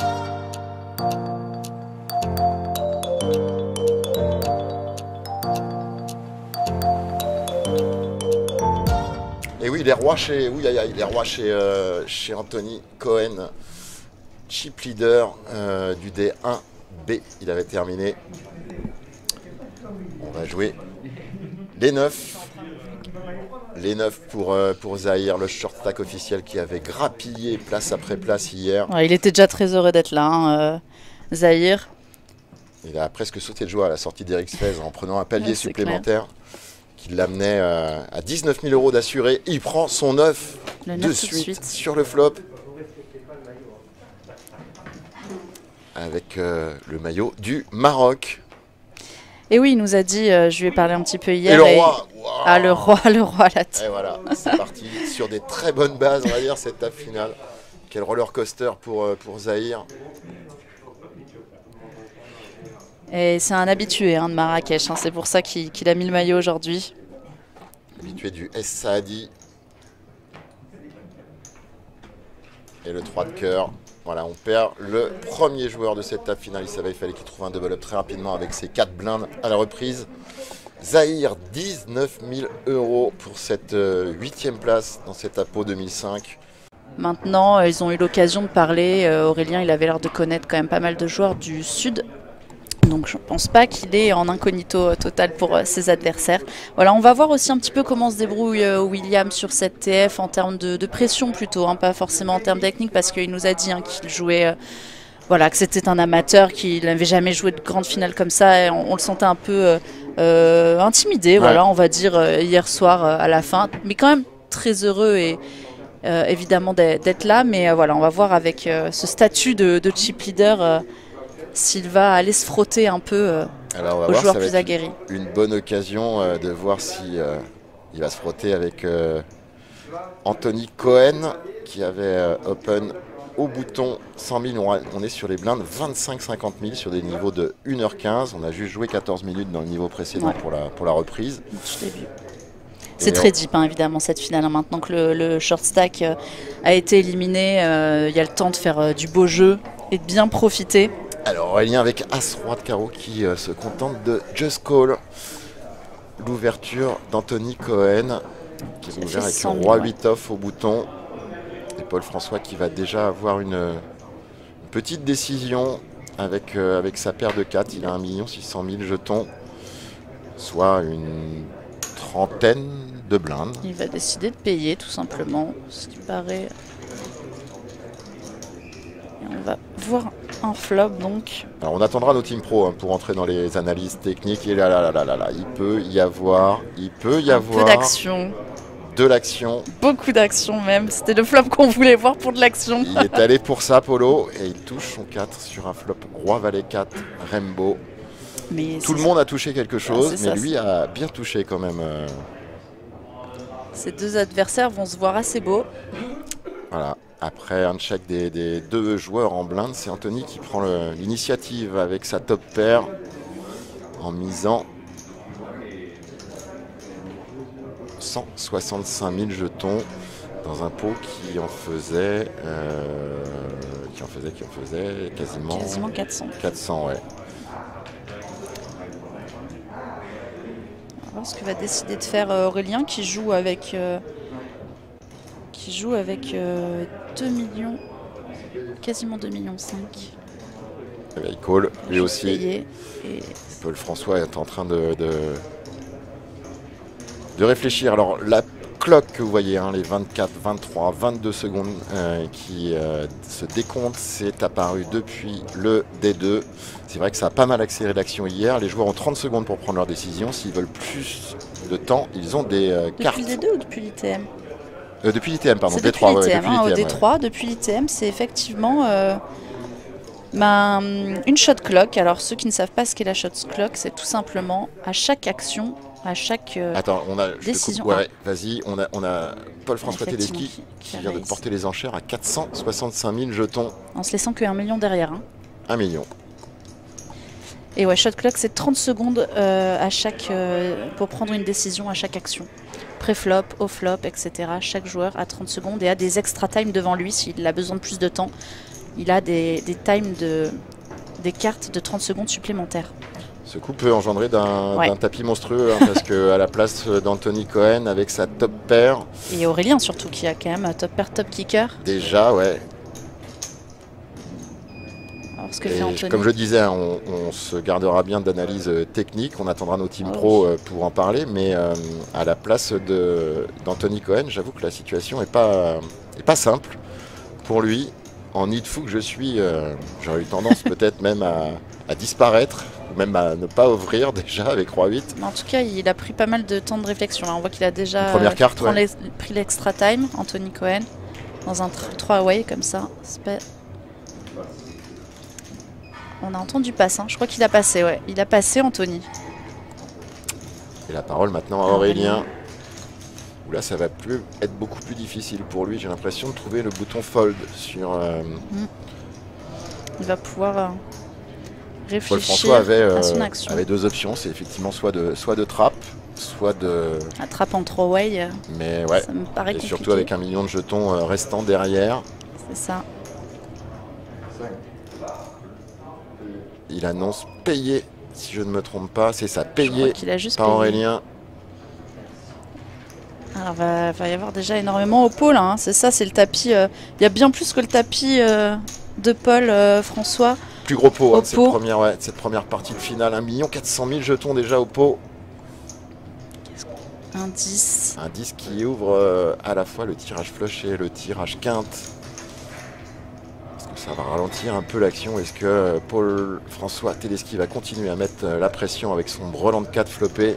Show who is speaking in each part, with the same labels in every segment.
Speaker 1: Et oui, les rois chez, oui, les rois chez Anthony Cohen, chip leader du D1B. Il avait terminé. On va jouer les 9. Les 9 pour Zahir, le short stack officiel qui avait grappillé place après place hier.
Speaker 2: Ouais, il était déjà très heureux d'être là, hein, Zahir.
Speaker 1: Il a presque sauté de joie à la sortie d'Eric Fez en prenant un palier
Speaker 2: Ouais,
Speaker 1: supplémentaire qui l'amenait à 19 000 € d'assuré. Il prend son 9 de suite sur le flop. Avec le maillot du Maroc.
Speaker 2: Et oui, il nous a dit, je lui ai parlé un petit peu hier.
Speaker 1: Et le roi wow.
Speaker 2: Ah, le roi à la tête.
Speaker 1: Et voilà, c'est parti sur des très bonnes bases, on va dire, cette table finale. Quel roller coaster pour Zahir.
Speaker 2: Et c'est un habitué de Marrakech, hein, c'est pour ça qu'il a mis le maillot aujourd'hui.
Speaker 1: Habitué du S Saadi. Et le 3 de cœur. Voilà, on perd le premier joueur de cette table finale. Il savait qu'il fallait qu'il trouve un double up très rapidement avec ses 4 blindes à la reprise. Zahir, 19 000 € pour cette 8e place dans cette APO 2005.
Speaker 2: Maintenant, ils ont eu l'occasion de parler. Aurélien, il avait l'air de connaître quand même pas mal de joueurs du Sud. Donc je ne pense pas qu'il est en incognito total pour ses adversaires. Voilà, on va voir aussi un petit peu comment se débrouille William sur cette TF en termes de pression plutôt, hein, pas forcément en termes techniques, parce qu'il nous a dit qu'il jouait, voilà, que c'était un amateur, qu'il n'avait jamais joué de grande finale comme ça, et on le sentait un peu intimidé, ouais. Voilà, on va dire hier soir à la fin, mais quand même très heureux et évidemment d'être là, mais voilà, on va voir avec ce statut de chip leader s'il va aller se frotter un peu aux joueurs plus aguerris.
Speaker 1: Une bonne occasion de voir si il va se frotter avec Anthony Cohen qui avait open au bouton 100 000. On est sur les blindes 25-50 000 sur des niveaux de 1h15. On a juste joué 14 minutes dans le niveau précédent, ouais, pour la reprise.
Speaker 2: Je l'ai vu. C'est très deep, hein, évidemment, cette finale. Hein. Maintenant que le short stack a été éliminé, il y a le temps de faire du beau jeu et de bien profiter.
Speaker 1: Alors Aurélien avec As-Roi de carreau qui se contente de Just Call. L'ouverture d'Anthony Cohen qui est ouvert avec le Roi 8 off au bouton. Et Paul François qui va déjà avoir une petite décision avec sa paire de 4. Il a 1 600 000 jetons, soit une trentaine de blindes.
Speaker 2: Il va décider de payer tout simplement, ce qui paraît... Et on va voir un flop donc.
Speaker 1: Alors on attendra nos team pro pour entrer dans les analyses techniques. Et là, il peut y avoir un peu
Speaker 2: d'action.
Speaker 1: De l'action.
Speaker 2: Beaucoup d'action même. C'était le flop qu'on voulait voir pour de l'action.
Speaker 1: Il est allé pour ça, Polo, et il touche son 4 sur un flop Roi Valet 4 Rainbow. Mais tout le monde a touché quelque chose, mais lui a bien touché quand même.
Speaker 2: Ces deux adversaires vont se voir assez beaux.
Speaker 1: Voilà. Après un check des deux joueurs en blinde, c'est Anthony qui prend l'initiative avec sa top pair en misant 165 000 jetons dans un pot qui en faisait quasiment
Speaker 2: 400.
Speaker 1: 400, ouais.
Speaker 2: On va voir ce que va décider de faire Aurélien qui joue avec 2 millions, quasiment 2,5 millions.
Speaker 1: Il call, lui aussi.
Speaker 2: Et
Speaker 1: Paul François est en train de réfléchir. Alors la clock que vous voyez, hein, les 24, 23, 22 secondes qui se décomptent, c'est apparu depuis le D2. C'est vrai que ça a pas mal accéléré l'action hier. Les joueurs ont 30 secondes pour prendre leur décision. S'ils veulent plus de temps, ils ont des cartes.
Speaker 2: Depuis le D2 ou depuis l'ITM
Speaker 1: depuis l'ITM, pardon.
Speaker 2: D3, ouais, depuis l'ITM, D3, depuis l'ITM, c'est effectivement une shot clock. Alors ceux qui ne savent pas ce qu'est la shot clock, c'est tout simplement à chaque action, à chaque décision.
Speaker 1: Ouais, vas-y, on a Paul François Tedeschi qui vient de porter les enchères à 465 000 jetons.
Speaker 2: En se laissant que 1 million derrière. Hein.
Speaker 1: 1 million.
Speaker 2: Et ouais, shot clock, c'est 30 secondes pour prendre une décision à chaque action. Pré-flop, au-flop, etc. Chaque joueur a 30 secondes et a des extra time devant lui s'il a besoin de plus de temps. il a des times des cartes de 30 secondes supplémentaires.
Speaker 1: Ce coup peut engendrer d'un tapis monstrueux, hein, parce qu'à la place d'Anthony Cohen avec sa top pair.
Speaker 2: Et Aurélien surtout qui a quand même un top pair, top kicker.
Speaker 1: Déjà, ouais.
Speaker 2: Alors, ce que fait Anthony.
Speaker 1: Comme je disais, hein, on se gardera bien d'analyse technique, on attendra nos team pro pour en parler, mais à la place d'Anthony Cohen, j'avoue que la situation n'est pas simple pour lui. En nid fou que je suis, j'aurais eu tendance peut-être même à disparaître, ou même à ne pas ouvrir déjà avec Roi-8.
Speaker 2: En tout cas, il a pris pas mal de temps de réflexion. Là, on voit qu'il a déjà pris l'extra time, Anthony Cohen, dans un 3 away comme ça. On a entendu passe, hein. Je crois qu'il a passé, ouais. Il a passé, Anthony.
Speaker 1: Et la parole maintenant à Aurélien. Où là, ça va être beaucoup plus difficile pour lui. J'ai l'impression de trouver le bouton fold sur...
Speaker 2: Il va pouvoir réfléchir
Speaker 1: Paul François
Speaker 2: à son action.
Speaker 1: avait deux options. C'est effectivement soit de trappe, soit de...
Speaker 2: La trappe en 3-way,
Speaker 1: mais ouais.
Speaker 2: Ça me paraît compliqué.
Speaker 1: Surtout avec 1 million de jetons restant derrière.
Speaker 2: C'est ça.
Speaker 1: Il annonce payer, si je ne me trompe pas. C'est ça, payer
Speaker 2: par
Speaker 1: Aurélien.
Speaker 2: Alors, va y avoir déjà énormément au pôle, hein. C'est ça, c'est le tapis. Il y a bien plus que le tapis de Paul François.
Speaker 1: Plus gros pot, hein, cette première partie de finale. 1 400 000 jetons déjà au pot.
Speaker 2: Un 10.
Speaker 1: Un 10 qui ouvre à la fois le tirage flush et le tirage quinte. Est-ce que ça va ralentir un peu l'action? Est-ce que Paul François Tedeschi va continuer à mettre la pression avec son brelan de 4 floppé?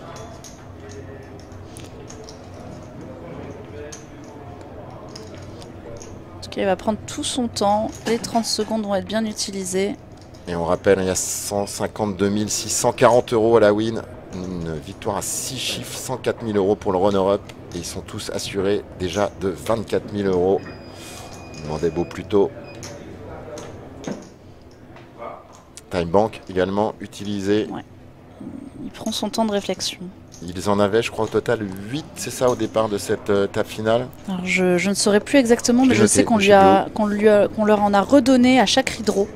Speaker 2: Il va prendre tout son temps. Les 30 secondes vont être bien utilisées.
Speaker 1: Et on rappelle, il y a 152 640 € à la win. Une victoire à 6 chiffres, 104 000 € pour le runner-up. Et ils sont tous assurés déjà de 24 000 €. Demandait beau plus tôt. Time Bank également utilisé.
Speaker 2: Ouais. Il prend son temps de réflexion.
Speaker 1: Ils en avaient, je crois, au total 8, c'est ça, au départ de cette table finale?
Speaker 2: Alors je ne saurais plus exactement, mais je sais qu'on leur en a redonné à chaque redraw.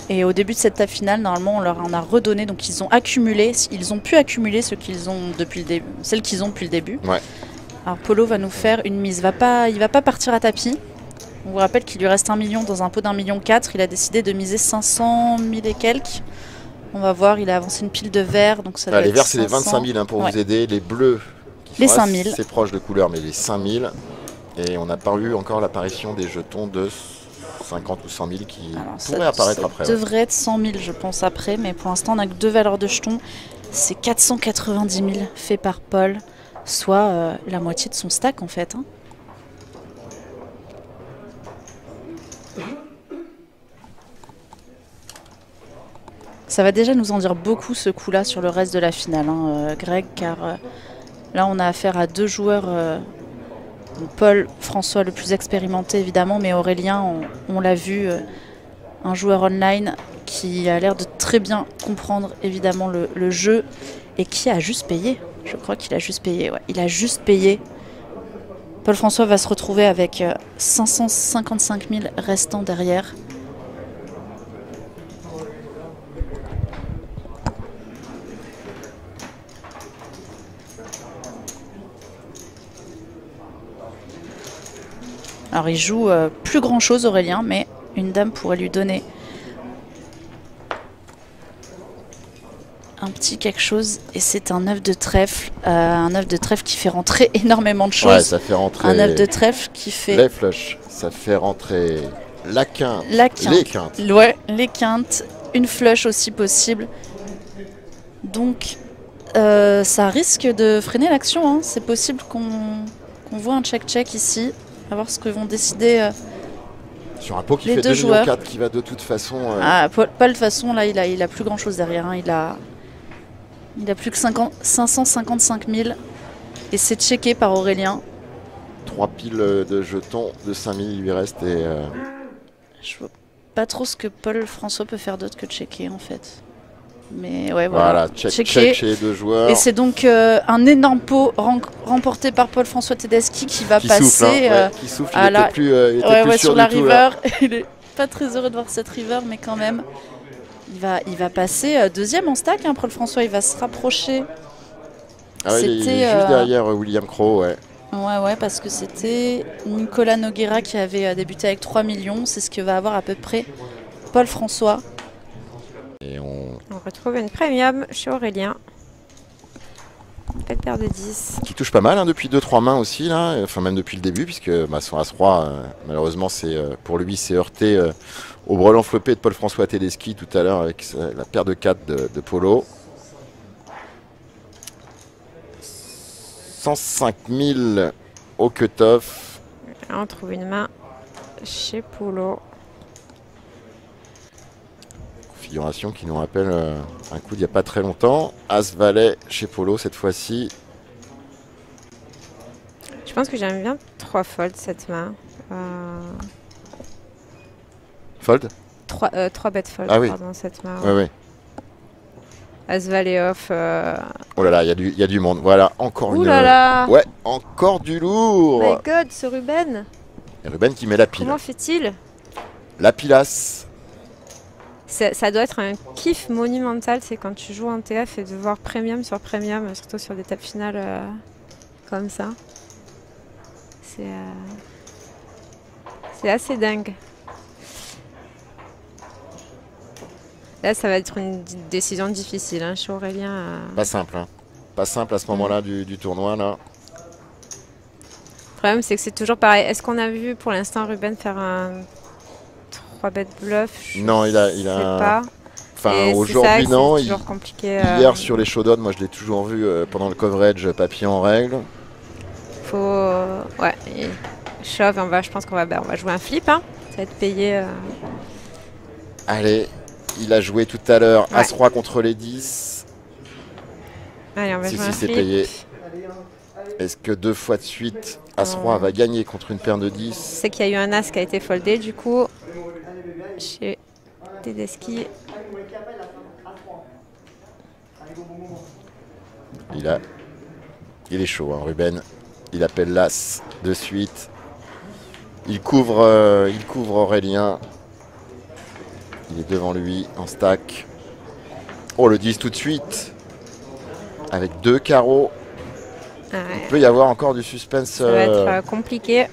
Speaker 2: Et au début de cette table finale, normalement, on leur en a redonné. Donc ils ont accumulé, ils ont pu accumuler celles qu'ils ont depuis le début.
Speaker 1: Ouais.
Speaker 2: Alors Polo va nous faire une mise. Il va pas partir à tapis. On vous rappelle qu'il lui reste 1 million dans un pot d'1,4 million. Il a décidé de miser 500 000 et quelques. On va voir, il a avancé une pile de verts. Donc ça
Speaker 1: les verts, c'est les 25 000 hein, pour vous aider. Les bleus, qui
Speaker 2: les
Speaker 1: sont
Speaker 2: 5 000.
Speaker 1: assez proches de couleur, mais les 5 000. Et on n'a pas eu encore l'apparition des jetons de 50 ou 100 000 qui pourraient apparaître après.
Speaker 2: Ça devrait être 100 000, je pense, après. Mais pour l'instant, on n'a que 2 valeurs de jetons. C'est 490 000 fait par Paul, soit la moitié de son stack, en fait. Hein. Ça va déjà nous en dire beaucoup ce coup-là sur le reste de la finale, hein, Greg, car là on a affaire à 2 joueurs, Paul François le plus expérimenté évidemment, mais Aurélien, on l'a vu, un joueur online qui a l'air de très bien comprendre évidemment le jeu et qui a juste payé. Je crois qu'il a juste payé, ouais. Il a juste payé. Paul François va se retrouver avec 555 000 restants derrière. Alors il joue plus grand chose Aurélien, mais une dame pourrait lui donner un petit quelque chose. Et c'est un œuf de trèfle, qui fait rentrer énormément de choses.
Speaker 1: Ouais, ça fait rentrer
Speaker 2: un œuf de trèfle qui fait
Speaker 1: les flushs, ça fait rentrer la quinte, les quintes.
Speaker 2: Ouais, les quintes, une flush aussi possible. Donc ça risque de freiner l'action, hein. C'est possible qu'on voit un check-check ici. À voir ce que vont décider
Speaker 1: sur un pot qui
Speaker 2: les
Speaker 1: fait
Speaker 2: 2
Speaker 1: 2,4
Speaker 2: joueurs.
Speaker 1: millions qui va de toute façon...
Speaker 2: Paul, de toute façon, là, il a plus grand-chose derrière. Hein. Il a plus que 555 000. Et c'est checké par Aurélien.
Speaker 1: 3 piles de jetons de 5 000 il lui reste. Et
Speaker 2: je vois pas trop ce que Paul François peut faire d'autre que checker, en fait. Mais ouais, voilà.
Speaker 1: Check chez les 2 joueurs.
Speaker 2: Et c'est donc un énorme pot remporté par Paul François Tedeschi qui va passer.
Speaker 1: Souffle, hein. Qui souffle, il était plus sûr
Speaker 2: sur la river. pas très heureux de voir cette river, mais quand même, il va passer deuxième en stack. Hein, Paul François, il va se rapprocher.
Speaker 1: Ah ouais, il est juste derrière William Crowe, ouais.
Speaker 2: Ouais, parce que c'était Nicolas Nogueira qui avait débuté avec 3 millions. C'est ce que va avoir à peu près Paul François.
Speaker 3: Et on retrouve une premium chez Aurélien. Belle paire de 10.
Speaker 1: Qui touche pas mal hein, depuis 2-3 mains aussi, là. Enfin même depuis le début, puisque son As-Roi, malheureusement, pour lui, s'est heurté au brelan flopé de Paul François Tedeschi tout à l'heure avec la paire de 4 de Polo. 105 000 au cut-off.
Speaker 3: On trouve une main chez Polo.
Speaker 1: Configuration qui nous rappelle un coup d'il n'y a pas très longtemps. As-Valet chez Polo cette fois-ci.
Speaker 3: Je pense que j'aime bien 3 folds cette main.
Speaker 1: Fold
Speaker 3: 3 bet fold,
Speaker 1: ah oui.
Speaker 3: Pardon, cette main.
Speaker 1: Ouais, ouais.
Speaker 3: As-Valet off.
Speaker 1: Oh là là, il y a du monde. Voilà, encore
Speaker 3: Ouh
Speaker 1: une.
Speaker 3: là là.
Speaker 1: Ouais, encore du lourd.
Speaker 3: My God, ce Ruben.
Speaker 1: Et Ruben qui met la pile.
Speaker 3: Comment fait-il?
Speaker 1: La pilasse.
Speaker 3: Ça doit être un kiff monumental, c'est quand tu joues en TF et de voir premium sur premium, surtout sur des tables finales comme ça. C'est assez dingue. Là, ça va être une décision difficile hein, chez Aurélien.
Speaker 1: Pas simple, hein. Pas simple à ce moment-là du tournoi, là.
Speaker 3: Le problème, c'est que c'est toujours pareil. Est-ce qu'on a vu pour l'instant Ruben faire un 3 bet bluff?
Speaker 1: Non, il a
Speaker 3: pas.
Speaker 1: Enfin, aujourd'hui, non.
Speaker 3: C'est toujours compliqué.
Speaker 1: Hier, sur les showdowns, moi, je l'ai toujours vu pendant le coverage papier en règle.
Speaker 3: Ouais, shove, je pense qu'on va jouer un flip. Hein. Ça va être payé.
Speaker 1: Allez, il a joué tout à l'heure
Speaker 3: Ouais.
Speaker 1: As-Roi contre les 10.
Speaker 3: Allez, on va jouer un
Speaker 1: c'est
Speaker 3: flip.
Speaker 1: payé. Est-ce que 2 fois de suite, As-Roi va gagner contre une paire de 10?
Speaker 3: C'est qu'il y a eu un As qui a été foldé, du coup, chez Tedeschi.
Speaker 1: Il est chaud, hein, Ruben. Il appelle l'As de suite. Il couvre Aurélien. Il est devant lui en stack. Oh, le 10 tout de suite. Avec 2 carreaux.
Speaker 3: Ouais.
Speaker 1: Il peut y avoir encore du suspense.
Speaker 3: Ça va être compliqué.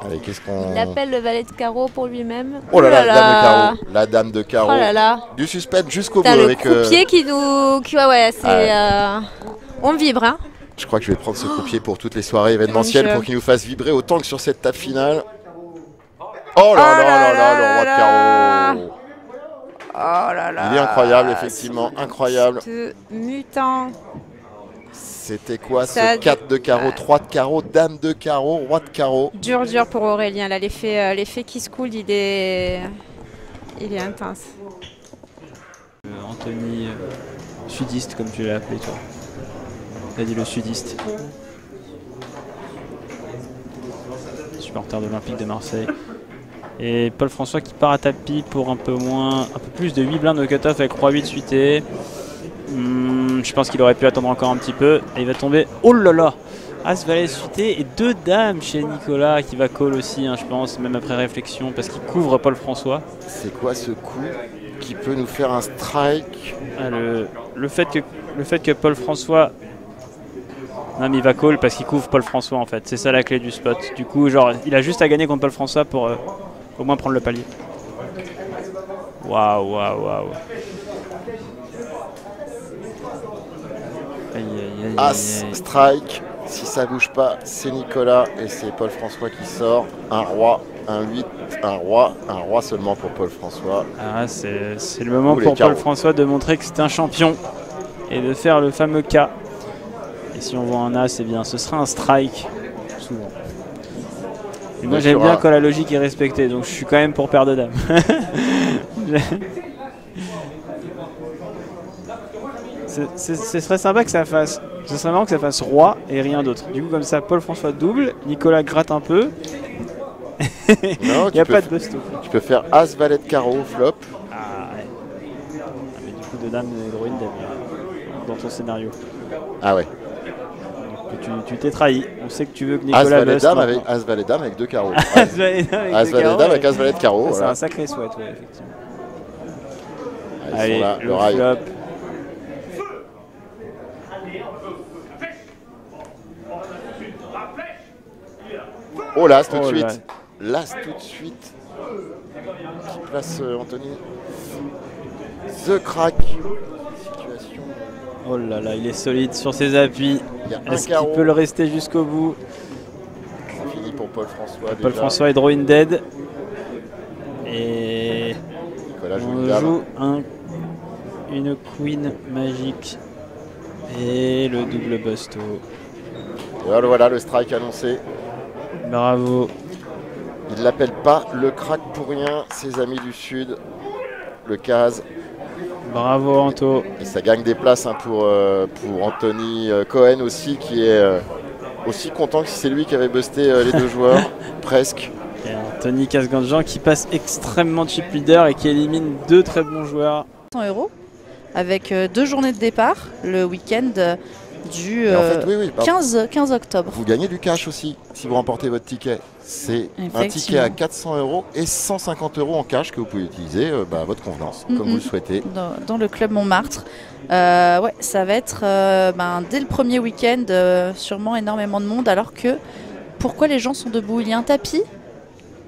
Speaker 1: Allez, qu'est-ce qu'on...
Speaker 3: Il appelle le valet de carreau pour lui-même.
Speaker 1: Oh là là, la dame de carreau. La dame de carreau.
Speaker 3: Oh là là.
Speaker 1: Du suspense jusqu'au bout.
Speaker 3: Putain, le
Speaker 1: avec
Speaker 3: croupier qui nous... Ouais, c'est... On vibre, hein.
Speaker 1: Je crois que je vais prendre ce croupier pour toutes les soirées événementielles pour qu'il nous fasse vibrer autant que sur cette table finale. Oh là là là là, le roi de carreau.
Speaker 3: Oh là là.
Speaker 1: Il est incroyable, effectivement, incroyable.
Speaker 3: Ce mutant.
Speaker 1: C'était quoi ce 4 de carreau, 3 de carreau, dame de carreau, roi de carreau?
Speaker 3: Dur pour Aurélien. Là, l'effet qui se coule, il est intense.
Speaker 4: Anthony, sudiste, comme tu l'as appelé, toi. Tu as dit le sudiste. Supporter de l'Olympique de Marseille. Et Paul François qui part à tapis pour un peu plus de 8 blindes au cut-off avec Roi 8 suité. Je pense qu'il aurait pu attendre encore un petit peu. Et il va tomber. Oh là là! As valet suité et 2 dames chez Nicolas qui va call aussi, hein, je pense, même après réflexion, parce qu'il couvre Paul François.
Speaker 1: C'est quoi ce coup qui peut nous faire un strike?
Speaker 4: Le fait que Paul François... Non mais il va call parce qu'il couvre Paul François en fait. C'est ça la clé du spot. Du coup, genre, il a juste à gagner contre Paul François pour au moins prendre le palier. Waouh.
Speaker 1: As, strike. Si ça bouge pas, c'est Nicolas et c'est Paul François qui sort. Un roi, un 8, un roi seulement pour Paul François.
Speaker 4: Ah, c'est le moment pour Paul François de montrer que c'est un champion et de faire le fameux K. Et si on voit un As, eh bien, ce sera un strike, souvent. Et moi, j'aime bien quand la logique est respectée, donc je suis quand même pour paire de dames. Ce serait sympa que ça fasse... Ce serait marrant que ça fasse roi et rien d'autre. Du coup, comme ça, Paul François double, Nicolas gratte un peu. Il n'y a pas de bust.
Speaker 1: Tu peux faire As, valet de carreau, flop.
Speaker 4: Ah ouais. Mais du coup, de dame, de héroïne dans ton scénario.
Speaker 1: Ah ouais.
Speaker 4: Tu t'es trahi. On sait que tu veux que
Speaker 1: As
Speaker 4: Nicolas
Speaker 1: valet
Speaker 4: Bust
Speaker 1: dame
Speaker 4: maintenant.
Speaker 1: avec As valet dame avec 2 carreaux.
Speaker 4: As valet dame avec
Speaker 1: As
Speaker 4: deux
Speaker 1: valet
Speaker 4: carreaux,
Speaker 1: dame
Speaker 4: ouais.
Speaker 1: avec As valet de carreaux.
Speaker 4: C'est
Speaker 1: Voilà.
Speaker 4: un sacré sweat, ouais, effectivement.
Speaker 1: Ils
Speaker 4: Allez,
Speaker 1: sont là,
Speaker 4: le
Speaker 1: le rail.
Speaker 4: flop.
Speaker 1: Oh l'As tout de
Speaker 4: Oh là.
Speaker 1: suite. L'As tout de suite. Qui place Anthony. The crack. Situation.
Speaker 4: Oh là là, il est solide sur ses appuis.
Speaker 1: Il y a un
Speaker 4: Est-ce qu'il
Speaker 1: carreau.
Speaker 4: peut le rester jusqu'au bout?
Speaker 1: C'est fini pour Paul François.
Speaker 4: Paul
Speaker 1: déjà.
Speaker 4: François est drawing dead. Et
Speaker 1: Nicolas joue une
Speaker 4: on
Speaker 1: dame.
Speaker 4: joue une queen magique. Et le double busto.
Speaker 1: Voilà le strike annoncé.
Speaker 4: Bravo.
Speaker 1: Il l'appelle pas le crack pour rien, ses amis du Sud. Le Caz.
Speaker 4: Bravo Anto.
Speaker 1: Et ça gagne des places hein, pour Anthony Cohen aussi, qui est aussi content que si c'est lui qui avait busté les deux joueurs. Presque.
Speaker 4: Et Anthony Casgandjan qui passe extrêmement cheap leader et qui élimine deux très bons joueurs.
Speaker 2: 100 € avec 2 journées de départ le week-end du
Speaker 1: Et en fait, oui, pardon.
Speaker 2: 15 octobre.
Speaker 1: Vous gagnez du cash aussi si vous remportez votre ticket. C'est un ticket
Speaker 2: Effectivement.
Speaker 1: à 400 € et 150 € en cash que vous pouvez utiliser à votre convenance, comme vous le souhaitez.
Speaker 2: Dans le club Montmartre. Ouais, ça va être dès le premier week-end sûrement énormément de monde. Alors que pourquoi les gens sont debout? Il y a un tapis.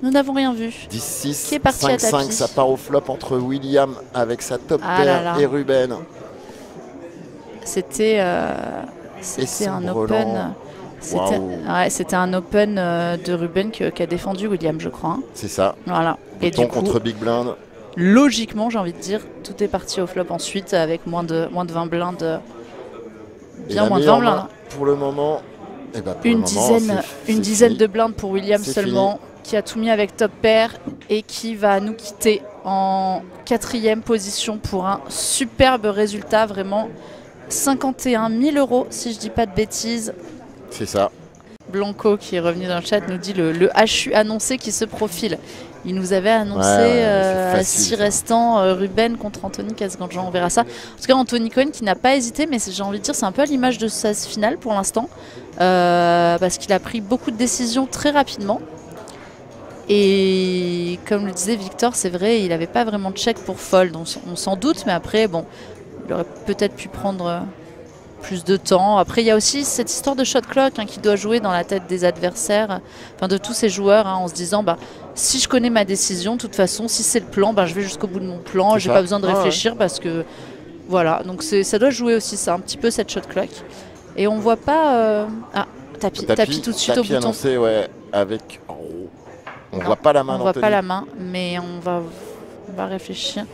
Speaker 2: Nous n'avons rien vu.
Speaker 1: 10-6,
Speaker 2: Qui est parti à
Speaker 1: 5-5,
Speaker 2: tapis.
Speaker 1: ça part au flop entre William avec sa top
Speaker 2: Ah là
Speaker 1: paire
Speaker 2: là.
Speaker 1: et Ruben.
Speaker 2: C'était
Speaker 1: son
Speaker 2: un
Speaker 1: brelan.
Speaker 2: open. C'était un open de Ruben qu'a défendu William, je crois. Hein.
Speaker 1: C'est ça.
Speaker 2: Voilà. Et
Speaker 1: Bouton
Speaker 2: du coup,
Speaker 1: contre Big Blind.
Speaker 2: logiquement, j'ai envie de dire, tout est parti au flop ensuite avec moins de 20 blindes.
Speaker 1: Et
Speaker 2: Bien
Speaker 1: la
Speaker 2: moins de
Speaker 1: meilleure
Speaker 2: 20 blindes.
Speaker 1: main, pour le moment,
Speaker 2: Une dizaine
Speaker 1: fini.
Speaker 2: de blindes pour William
Speaker 1: C'est
Speaker 2: seulement, qui a tout mis avec top pair et qui va nous quitter en 4e position pour un superbe résultat, vraiment 51 000 € si je dis pas de bêtises.
Speaker 1: C'est ça.
Speaker 2: Blanco qui est revenu dans le chat nous dit le HU annoncé qui se profile. Il nous avait annoncé
Speaker 1: c'est
Speaker 2: à
Speaker 1: facile,
Speaker 2: 6
Speaker 1: ça.
Speaker 2: restants Ruben contre Anthony Casgandjan. On verra ça. En tout cas, Anthony Cohen qui n'a pas hésité, mais j'ai envie de dire c'est un peu à l'image de sa finale pour l'instant. Parce qu'il a pris beaucoup de décisions très rapidement. Et comme le disait Victor, c'est vrai, il n'avait pas vraiment de check pour fold. On s'en doute, mais après, bon, il aurait peut-être pu prendre plus de temps. Après, il y a aussi cette histoire de shot clock qui doit jouer dans la tête des adversaires, enfin de tous ces joueurs, en se disant si je connais ma décision, de toute façon, si c'est le plan, je vais jusqu'au bout de mon plan, j'ai pas besoin de réfléchir parce que voilà. Donc ça doit jouer aussi ça, un petit peu cette shot clock. Et on voit pas tapis tout de suite au bouton.
Speaker 1: Annoncé, ouais, avec. On voit pas la main
Speaker 2: On voit
Speaker 1: d'Anthony.
Speaker 2: pas la main, mais on va réfléchir.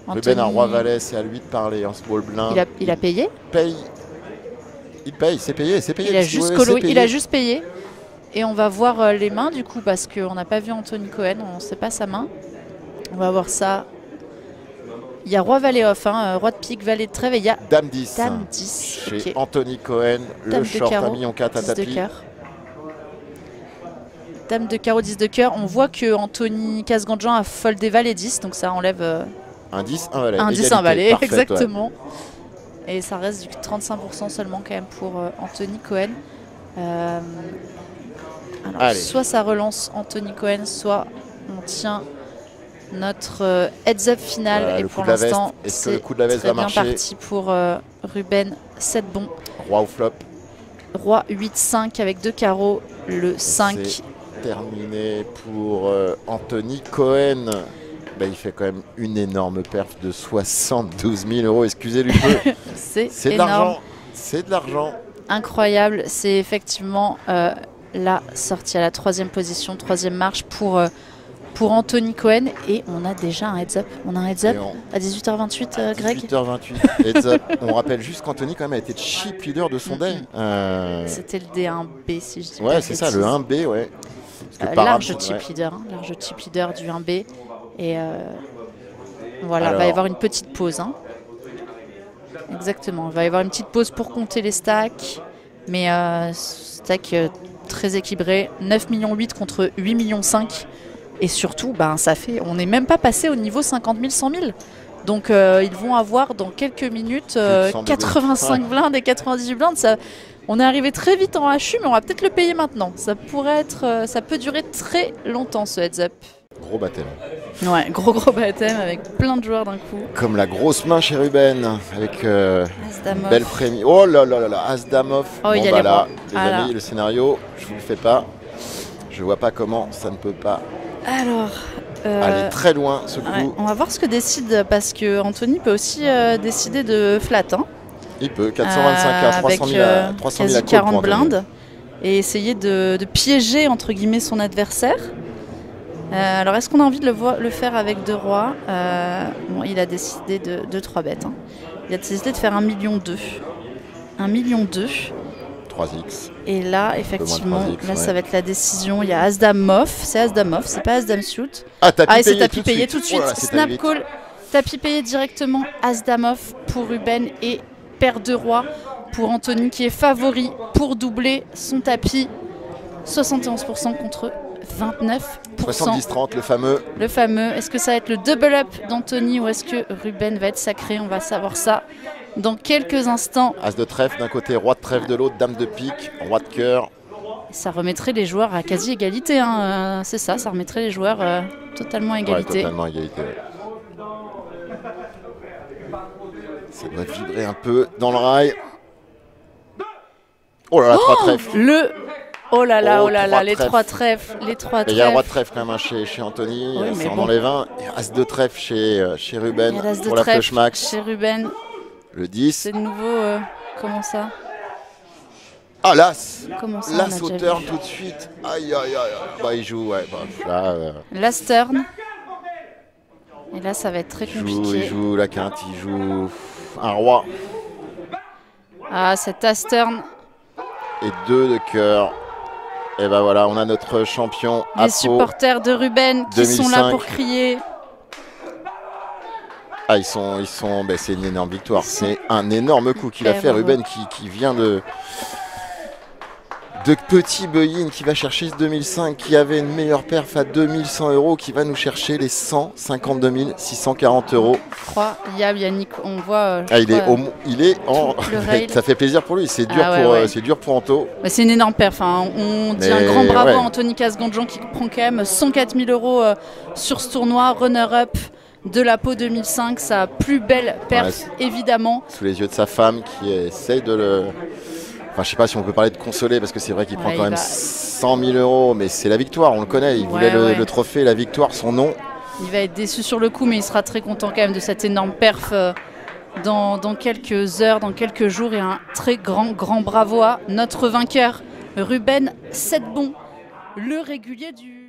Speaker 1: Ruben à Roi Valet, c'est à lui de parler en small blind.
Speaker 2: Il a payé.
Speaker 1: Il paye, c'est payé, c'est payé.
Speaker 2: Il a juste colo, il a juste payé. Et on va voir les mains du coup parce qu'on n'a pas vu Anthony Cohen, on ne sait pas sa main. On va voir ça. Il y a Roi Valet off, Roi de pique, Valet de trève et il y a
Speaker 1: Dame 10.
Speaker 2: Dame 10.
Speaker 1: Chez
Speaker 2: Okay.
Speaker 1: Anthony Cohen,
Speaker 2: Dame
Speaker 1: le
Speaker 2: de
Speaker 1: short
Speaker 2: carreau,
Speaker 1: à million 4 à
Speaker 2: 10 de
Speaker 1: tapis.
Speaker 2: cœur. Dame de carreau, 10 de cœur. On voit que Anthony Casgandjan a foldé Valet 10, donc ça enlève
Speaker 1: Un 10, un Valet.
Speaker 2: un 10,
Speaker 1: Égalité,
Speaker 2: un Valet,
Speaker 1: parfait,
Speaker 2: exactement. Ouais. Et ça reste du 35% seulement quand même pour Anthony Cohen. Alors,
Speaker 1: Allez.
Speaker 2: soit ça relance Anthony Cohen, soit on tient notre heads up final.
Speaker 1: Voilà,
Speaker 2: et
Speaker 1: le
Speaker 2: pour
Speaker 1: coup de la veste.
Speaker 2: l'instant,
Speaker 1: Est-ce que
Speaker 2: c'est
Speaker 1: le coup de la veste
Speaker 2: très
Speaker 1: va
Speaker 2: bien
Speaker 1: marcher?
Speaker 2: parti pour Ruben, 7 bons.
Speaker 1: Roi au flop.
Speaker 2: Roi 8-5 avec 2 carreaux, le 5.
Speaker 1: C'est terminé pour Anthony Cohen. Il fait quand même une énorme perf de 72 000 €. Excusez-lui peu.
Speaker 2: C'est
Speaker 1: C'est de
Speaker 2: énorme.
Speaker 1: l'argent. C'est de l'argent.
Speaker 2: Incroyable. C'est effectivement la sortie à la 3e position, 3e marche pour Anthony Cohen. Et on a déjà un heads up. On a un heads up
Speaker 1: Et on-
Speaker 2: à 18h28, Greg.
Speaker 1: 18h28. Heads up. On rappelle juste qu'Anthony quand même a été chip leader de son day.
Speaker 2: C'était le D1B si je dis pas
Speaker 1: Ouais,
Speaker 2: de
Speaker 1: c'est ça,
Speaker 2: bêtises.
Speaker 1: le 1B, ouais. Parce que par
Speaker 2: Large
Speaker 1: rapport-
Speaker 2: chip
Speaker 1: ouais.
Speaker 2: leader, large chip leader du 1B. Et voilà, il
Speaker 1: Alors.
Speaker 2: va y avoir une petite pause. Exactement, il va y avoir une petite pause pour compter les stacks. Mais stack très équilibré, 9,8 millions contre 8,5 millions. Et surtout, ça fait, on n'est même pas passé au niveau 50 000, 100 000. Donc ils vont avoir dans quelques minutes
Speaker 1: de 100 000.
Speaker 2: 85 blindes et 98 blindes. Ça, On est arrivé très vite en HU, mais on va peut-être le payer maintenant. Ça pourrait être, ça peut durer très longtemps ce heads up.
Speaker 1: Gros baptême.
Speaker 2: Ouais, gros baptême avec plein de joueurs d'un coup.
Speaker 1: Comme la grosse main chez Ruben, avec
Speaker 2: As-Dame
Speaker 1: belle prémie. Oh là là là là, As-Dame-Off.
Speaker 2: Oh, il y a
Speaker 1: bah
Speaker 2: les
Speaker 1: là,
Speaker 2: rois.
Speaker 1: les
Speaker 2: Ah
Speaker 1: amis,
Speaker 2: là.
Speaker 1: le scénario, je vous le fais pas. Je vois pas comment ça ne peut pas
Speaker 2: Alors,
Speaker 1: aller très loin ce coup.
Speaker 2: ouais, on va voir ce que décide, parce que Anthony peut aussi décider de flat. Hein,
Speaker 1: Il peut, 425 à 300 000 à 300 000
Speaker 2: quasi
Speaker 1: à call
Speaker 2: 40
Speaker 1: pour Anthony.
Speaker 2: blindes. Et essayer de piéger entre guillemets son adversaire. Alors est-ce qu'on a envie de le faire avec 2 rois? Bon, il a décidé de 3 bêtes. Hein. Il a décidé de faire 1,2 million. 1,2 million.
Speaker 1: 3x.
Speaker 2: Et là, effectivement,
Speaker 1: 3x,
Speaker 2: là
Speaker 1: ouais.
Speaker 2: ça va être la décision. Il y a As-Dame-Off, c'est As-Dame-Off, c'est pas As-Dame-Suit.
Speaker 1: Ah, tapis
Speaker 2: Ah, et c'est
Speaker 1: payé
Speaker 2: tapis payé tout de suite.
Speaker 1: Oh là, c'est
Speaker 2: Snap
Speaker 1: allé vite.
Speaker 2: call, tapis payé directement. As-Dame-Off pour Ruben et paire de rois pour Anthony qui est favori pour doubler son tapis. 71% contre 29%.
Speaker 1: 70-30, le fameux.
Speaker 2: Le fameux. Est-ce que ça va être le double up d'Anthony ou est-ce que Ruben va être sacré? On va savoir ça dans quelques instants.
Speaker 1: As de trèfle d'un côté, roi de trèfle de l'autre, dame de pique, roi de cœur.
Speaker 2: Ça remettrait les joueurs à quasi égalité. Hein. C'est ça, ça remettrait les joueurs totalement à
Speaker 1: Ouais,
Speaker 2: égalité.
Speaker 1: totalement égalité. Ouais. Ça doit vibrer un peu dans le rail. Oh là là, 3 trèfles.
Speaker 2: Oh là là,
Speaker 1: Oh,
Speaker 2: oh là là,
Speaker 1: trois
Speaker 2: les
Speaker 1: trèfles.
Speaker 2: 3 trèfles, les 3
Speaker 1: Il y a le roi de
Speaker 2: trèfles.
Speaker 1: trèfle quand même hein, chez Anthony,
Speaker 2: Oui,
Speaker 1: ça
Speaker 2: mais
Speaker 1: en
Speaker 2: bon.
Speaker 1: enlève un. Et As de trèfle chez Ruben
Speaker 2: Il y a l'as de
Speaker 1: pour la
Speaker 2: trèfle
Speaker 1: flush max.
Speaker 2: chez Ruben.
Speaker 1: Le 10.
Speaker 2: C'est de nouveau, comment ça?
Speaker 1: Ah, l'As.
Speaker 2: Comment ça, on a
Speaker 1: L'As
Speaker 2: déjà
Speaker 1: au
Speaker 2: vu
Speaker 1: turn tout de suite. Aïe, aïe, aïe. Bah, il joue, ouais. Bah, là,
Speaker 2: Last turn. Et là, ça va être très
Speaker 1: il
Speaker 2: compliqué.
Speaker 1: joue la quinte, il joue un roi
Speaker 2: Ah, cet As turn.
Speaker 1: et 2 de cœur. Et ben voilà, on a notre champion à
Speaker 2: Les
Speaker 1: Pau.
Speaker 2: supporters de Ruben qui sont là
Speaker 1: 2005.
Speaker 2: pour crier.
Speaker 1: Ah, ben, c'est une énorme victoire. C'est un énorme coup qu'il a fait
Speaker 2: bravo.
Speaker 1: Ruben qui vient de petit buy-in, qui va chercher ce 2005, qui avait une meilleure perf à 2100 €, qui va nous chercher les 152 640 €.
Speaker 2: Incroyable, Yannick. On voit.
Speaker 1: Ah, il est en.
Speaker 2: le rail.
Speaker 1: Ça fait plaisir pour lui. C'est dur,
Speaker 2: Ah, ouais, ouais.
Speaker 1: c'est dur pour Anto.
Speaker 2: Bah, c'est une énorme perf. Hein. On dit
Speaker 1: Mais
Speaker 2: un grand bravo
Speaker 1: ouais.
Speaker 2: à Anthony Casgandjan qui prend quand même 104 000 € sur ce tournoi. Runner-up de la Pau 2005. Sa plus belle perf,
Speaker 1: Ouais,
Speaker 2: évidemment.
Speaker 1: Sous les yeux de sa femme qui essaye de le. Enfin, je sais pas si on peut parler de consoler parce que c'est vrai qu'il prend
Speaker 2: Ouais,
Speaker 1: quand
Speaker 2: il
Speaker 1: même
Speaker 2: va-
Speaker 1: 100 000 €, mais c'est la victoire, on le connaît. Il voulait
Speaker 2: Ouais.
Speaker 1: le trophée, la victoire, son nom.
Speaker 2: Il va être déçu sur le coup, mais il sera très content quand même de cette énorme perf dans quelques heures, dans quelques jours. Et un très grand bravo à notre vainqueur, Ruben Sedbon, le régulier du...